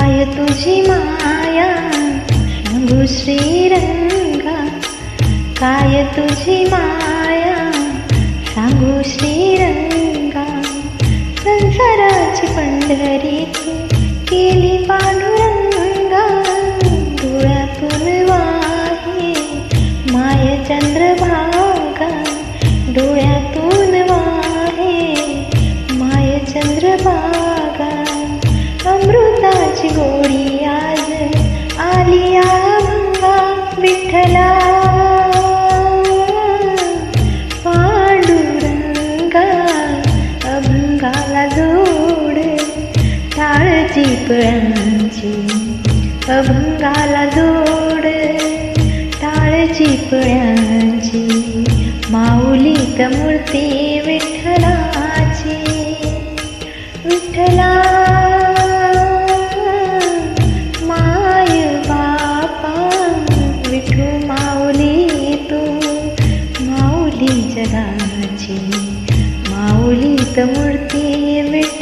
काय तुझी माया सांगू श्रीरंगा, काय तुझी माया सांगू श्रीरंगा. संसाराची पंढरी तू केली पांडुरंगा, डोळ्यातून वाहे माय चंद्रभागा, डोळ्यातून वाहे माय चंद्रभागा. अमृताची गोडी आज आली अभंगा, विठ्ठला पांडुरंगा. अभंगाला जोड टाळ चिपळ्यांची, अभंगाला जोड टाळ चिपळ्यांची. माऊलीत मूर्ती विठ्ठलाची, विठ्ठला माय बापा. विठू माऊली तू माऊली जगाची, माऊलीत मूर्ती विठ्ठलाची.